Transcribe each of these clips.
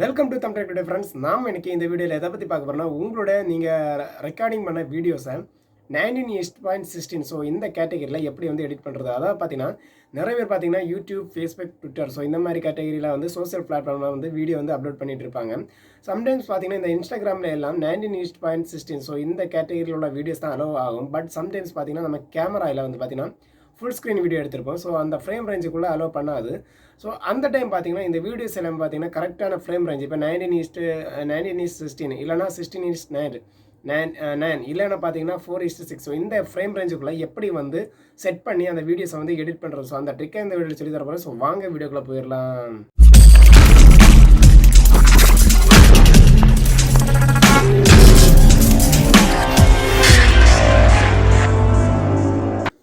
Welcome to Tamil today friends. நாம் இன்னைக்கு இந்த வீடியோவில் எதை பற்றி பார்க்க போகிறோம்னா, உங்களோட நீங்கள் ரெக்கார்டிங் பண்ண வீடியோஸை 19:16 ஸோ இந்த கேட்டகரியில் எப்படி வந்து எடிட் பண்ணுறது. அதாவது பார்த்தீங்கன்னா நிறைய பேர் பார்த்தீங்கன்னா யூடியூப், ஃபேஸ்புக், ட்விட்டர் ஸோ இந்த மாதிரி கேட்டகரியில் வந்து சோசியல் பிளாட்ஃபார்மில் வந்து வீடியோ வந்து அப்லோட் பண்ணிட்டு இருப்பாங்க. சம்டைம்ஸ் பார்த்தீங்கன்னா இந்த இன்ஸ்டாகிராமில் எல்லாம் 19:16 ஸோ இந்த கேட்டகரியில் உள்ள வீடியோஸ் தான் அலோவ் ஆகும். பட் சம்டைம்ஸ் பார்த்தீங்கன்னா நம்ம கேமராவில் வந்து பார்த்தீங்கன்னா ஃபுல் ஸ்க்ரீன் வீடியோ எடுத்திருப்போம். ஸோ அந்த ஃப்ரேம் ரேஞ்சுக்குள்ளே அலோவ் பண்ணாது. ஸோ அந்த டைம் பார்த்தீங்கன்னா இந்த வீடியோஸ் எல்லாம் பார்த்தீங்கன்னா கரெக்டான ஃப்ரேம் ரேஞ்ச் இப்போ 19:16 இல்லைனா 16:9 இல்லைன்னா பார்த்தீங்கன்னா 4:6 ஸோ இந்த ஃப்ரேம் ரேஞ்சுக்குள்ளே எப்படி வந்து செட் பண்ணி அந்த வீடியோஸை வந்து எடிட் பண்ணுறது. ஸோ அந்த ட்ரிக்கை இந்த வீடியோ சொல்லி தர போகிறேன். ஸோ வாங்க வீடியோக்குள்ளே போயிடலாம்.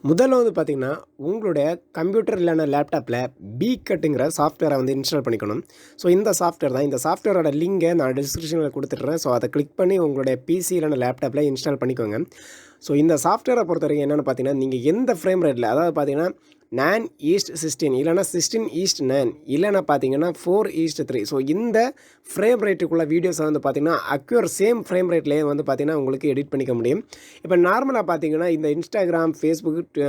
முதல்ல வந்து பார்த்தீங்கன்னா உங்களுடைய கம்ப்யூட்டர் இல்லைனா லேப்டாப்பில் பீகட்டுங்கிற சாஃப்ட்வேரை வந்து இன்ஸ்டால் பண்ணிக்கணும். ஸோ இந்த சாஃப்ட்வேர் தான். இந்த சாஃப்ட்வேரோட லிங்கை நான் டிஸ்கிரிப்ஷனில் கொடுத்துட்றேன். ஸோ அதை கிளிக் பண்ணி உங்களுடைய பிசி இல்லைனா லேப்டாப்பில் இன்ஸ்டால் பண்ணிக்கோங்க. ஸோ இந்த சாஃப்ட்வேரை பொறுத்த வரைக்கும் என்னென்னு பார்த்தீங்கன்னா, நீங்கள் எந்த ஃப்ரேம் ரேட்டில், அதாவது பார்த்தீங்கன்னா 9:16 இல்லைனா 16:9 இல்லைனா பார்த்தீங்கன்னா 4:3 ஸோ இந்த ஃப்ரேம் ரேட்டுக்குள்ள வீடியோஸை வந்து பார்த்தீங்கன்னா அக்யூர் சேம் ஃப்ரேம் ரேட்லேயே வந்து பார்த்தீங்கன்னா உங்களுக்கு எடிட் பண்ணிக்க முடியும். இப்போ நார்மலாக பார்த்தீங்கன்னா இந்த இன்ஸ்டாகிராம், ஃபேஸ்புக்,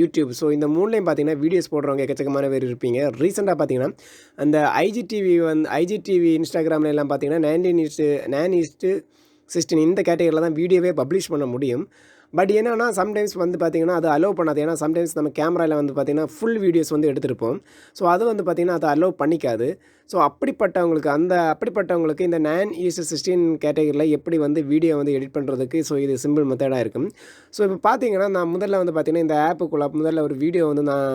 யூடியூப் ஸோ இந்த மூணுலேயும் பார்த்தீங்கன்னா வீடியோஸ் போடுறவங்க எக்கச்சக்கமான பேர் இருப்பீங்க. ரீசெண்டாக பார்த்தீங்கன்னா அந்த ஐஜிடிவி இன்ஸ்டாகிராமில் எல்லாம் பார்த்தீங்கன்னா 9:16 இந்த கேட்டகரியில் தான் வீடியோவே பப்ளிஷ் பண்ண முடியும். பட் என்னென்னா சம்டைம்ஸ் வந்து பார்த்திங்கன்னா அது அலோவ் பண்ணாது. ஏன்னா சம்டைம்ஸ் நம்ம கேமராவில் வந்து பார்த்திங்கன்னா ஃபுல் வீடியோஸ் வந்து எடுத்துருப்போம். ஸோ அது வந்து பார்த்திங்கன்னா அது அலோவ் பண்ணிக்காது. ஸோ அப்படிப்பட்டவங்களுக்கு இந்த 9:16 கேட்டகரியில் எப்படி வந்து வீடியோ வந்து எடிட் பண்ணுறதுக்கு ஸோ இது சிம்பிள் மெத்தடாக இருக்கும். ஸோ இப்போ பார்த்தீங்கன்னா நான் முதல்ல வந்து பார்த்திங்கன்னா இந்த ஆப்புக்குள்ளே முதல்ல ஒரு வீடியோ வந்து நான்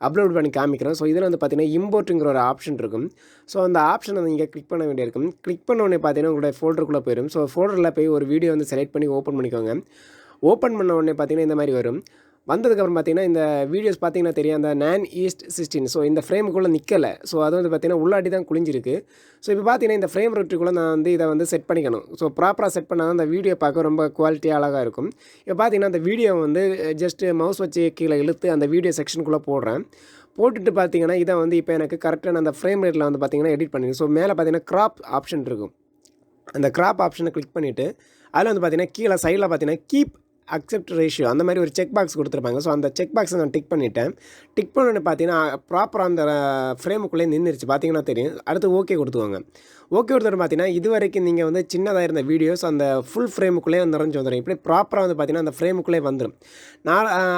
அப்லோட் பண்ணி காமிக்கிறேன். ஸோ இதில் வந்து பார்த்திங்கன்னா இம்போர்ட்டுங்கிற ஒரு ஆப்ஷன் இருக்கும். ஸோ அந்த ஆப்ஷனை நீங்கள் கிளிக் பண்ண வேண்டியிருக்கும். கிளிக் பண்ண உடனே பார்த்தீங்கன்னா உங்களுடைய ஃபோல்டருக்குள்ளே போயிடும். ஸோ ஃபோல்டரில் போய் ஒரு வீடியோ வந்து செலக்ட் பண்ணி ஓப்பன் பண்ணிக்கோங்க. ஓப்பன் பண்ண உடனே பார்த்திங்கன்னா இந்த மாதிரி வரும். வந்ததுக்கப்புறம் பார்த்திங்கன்னா இந்த வீடியோஸ் பார்த்திங்கன்னா தெரியும் அந்த 9:16 ஸோ இந்த ஃப்ரேமுக்குள்ளே நிற்கலை. ஸோ அது வந்து பார்த்திங்கன்னா உள்ளாடி தான் குளிஞ்சிருக்கு. ஸோ இப்போ பார்த்திங்கன்னா இந்த ஃப்ரேம் ரேட்டுக்குள்ளே நான் வந்து இதை வந்து செட் பண்ணிக்கணும். ஸோ ப்ராப்பராக செட் பண்ணால் தான் அந்த வீடியோ பார்க்க ரொம்ப குவாலிட்டியாக அழகாக இருக்கும். இப்போ பார்த்திங்கன்னா அந்த வீடியோ வந்து ஜஸ்ட்டு மவுஸ் வச்சு கீழே இழுத்து அந்த வீடியோ செக்ஷனுக்குள்ளே போடுறேன். போட்டுட்டு பார்த்திங்கன்னா இதை வந்து இப்போ எனக்கு கரெக்டான அந்த ஃப்ரேம் ரேட்டில் வந்து பார்த்திங்கன்னா எடிட் பண்ணிடுங்க. ஸோ மேலே பார்த்திங்கன்னா க்ராப் ஆப்ஷன் இருக்கும். அந்த க்ராப் ஆப்ஷனை கிளிக் பண்ணிவிட்டு அதில் வந்து பார்த்திங்கன்னா கீழே சைடில் பார்த்திங்கன்னா கீப் அக்செப்ட் ரேஷியோ அந்த மாதிரி ஒரு செக் பாக்ஸ் கொடுத்துருப்பாங்க. ஸோ அந்த செக் பாக்ஸை நான் டிக் பண்ணிவிட்டேன். டிக் பண்ணோன்னு பார்த்தீங்கன்னா ப்ராப்பராக அந்த ஃப்ரேமுக்குள்ளே நின்றுச்சு பார்த்தீங்கன்னா தெரியும். அடுத்து ஓகே கொடுத்துவாங்க. ஓகே கொடுத்துட்டு பார்த்தீங்கன்னா இது வரைக்கும் நீங்கள் வந்து சின்னதாக இருந்த வீடியோஸ் அந்த ஃபுல் ஃப்ரேமுக்குள்ளே நிறைஞ்சு வந்துடும். இப்படி ப்ராப்பராக வந்து பார்த்தீங்கன்னா அந்த ஃப்ரேமுக்குள்ளே வந்துடும்.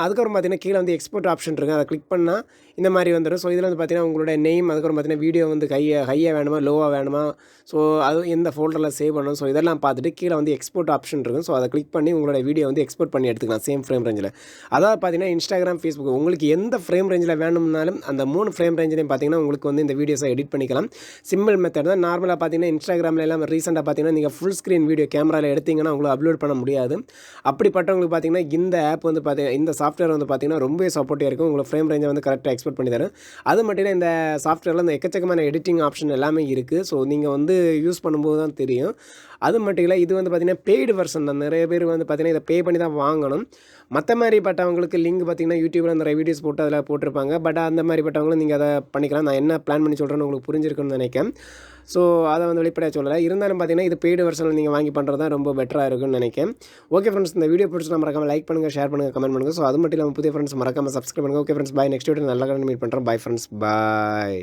அதுக்கப்புறம் பார்த்தீங்கன்னா கீழே வந்து எக்ஸ்போர்ட் ஆப்ஷன் இருக்குது. அதை கிளிக் பண்ணால் இந்த மாதிரி வந்துடும். ஸோ இதில் வந்து பார்த்தீங்கன்னா உங்களுடைய நேம், அதுக்கப்புறம் பார்த்தீங்கன்னா வீடியோ வந்து ஹையாக வேணுமா லோவாக வேணுமா, ஸோ அது எந்த ஃபோல்டரில் சேவ் பண்ணணும், ஸோ இதெல்லாம் பார்த்துட்டு கீழே வந்து எக்ஸ்போர்ட் ஆப்ஷன் இருக்கும். ஸோ அதை கிளிக் பண்ணி உங்களோட வீடியோ வந்து எக்ஸ்போர்ட் பண்ணி எடுத்துக்கலாம் சேம் ஃப்ரேம் ரேஞ்சில். அதாவது பார்த்தீங்கன்னா இன்ஸ்டாகிராம், ஃபேஸ்புக் உங்களுக்கு எந்த ஃப்ரேம் ரேஞ்சில் வேணும்னாலும் அந்த 3 ஃப்ரேம் ரேஞ்சிலையும் பார்த்தீங்கன்னா உங்களுக்கு வந்து இந்த வீடியோஸை எடிட் பண்ணிக்கலாம். சிம்பிள் மெத்தட் தான். நார்மலாக பார்த்தீங்கன்னா இன்ஸ்டாகிராமில் எல்லாம் ரீசெண்டாக பார்த்தீங்கன்னா நீங்கள் ஃபுல் ஸ்க்ரீன் வீடியோ கேமராவில் எடுத்திங்கன்னா உங்களுக்கு அப்லோட் பண்ண முடியாது. அப்படிப்பட்டவங்களுக்கு பார்த்தீங்கன்னா இந்த ஆப் வந்து பார்த்தீங்கன்னா இந்த சாஃப்ட்வேர் வந்து பார்த்தீங்கன்னா ரொம்பவே சப்போர்ட்டிவாக இருக்கும். உங்களுக்கு ஃப்ரேம் ரேஞ்சை வந்து கரெக்டாக எக்ஸ்போர்ட் பண்ணி தரும். அது மட்டும் இல்லை இந்த சாஃப்ட்வேரில் இந்த எக்கச்சக்கமான எடிட்டிங் ஆப்ஷன் எல்லாமே இருக்குது. ஸோ நீங்கள் வந்து யூஸ் பண்ணும்போது தான் தெரியும். அது மட்டும் இல்லை இது வந்து பார்த்திங்கன்னா பெய்டு வெர்ஷன் தான். நிறைய பேர் வந்து பார்த்திங்கன்னா இதை பே பண்ணி தான் வாங்கணும். மற்ற மாதிரிப்பட்டவங்களுக்கு லிங்க் பார்த்திங்கன்னா யூடியூப்பில் நிறைய வீடியோஸ் போட்டு அதில் போட்டிருப்பாங்க. பட் அந்த மாதிரிப்பட்டவங்களும் நீங்கள் அதை பண்ணிக்கலாம். நான் என்ன பிளான் பண்ணி சொல்கிறேன்னு உங்களுக்கு புரிஞ்சிருக்குன்னு நினைக்கிறேன். ஸோ அதை வந்து வெளிப்படையாக சொல்லலை. இருந்தாலும் பார்த்திங்கன்னா இது பெய்டு வெர்ஷனில் நீங்கள் வாங்கி பண்ணுறது தான் ரொம்ப பெட்டராக இருக்குன்னு நினைக்கிறேன். ஓகே ஃப்ரெண்ட்ஸ், இந்த வீடியோ பிடிச்சி மறக்காமல் லைக் பண்ணுங்கள், ஷேர் பண்ணுங்கள், கமெண்ட் பண்ணுங்கள். ஸோ அது மட்டும் இல்லாமல் புதிய ஃப்ரெண்ட்ஸ் மறக்காமல் சப்ஸ்கிரைப் பண்ணுங்கள். ஓகே ஃப்ரெண்ட்ஸ், பாய். நெக்ஸ்ட் வீடியோ நல்ல மீட் பண்ணுறேன். பாய் ஃப்ரெண்ட்ஸ், பாய்.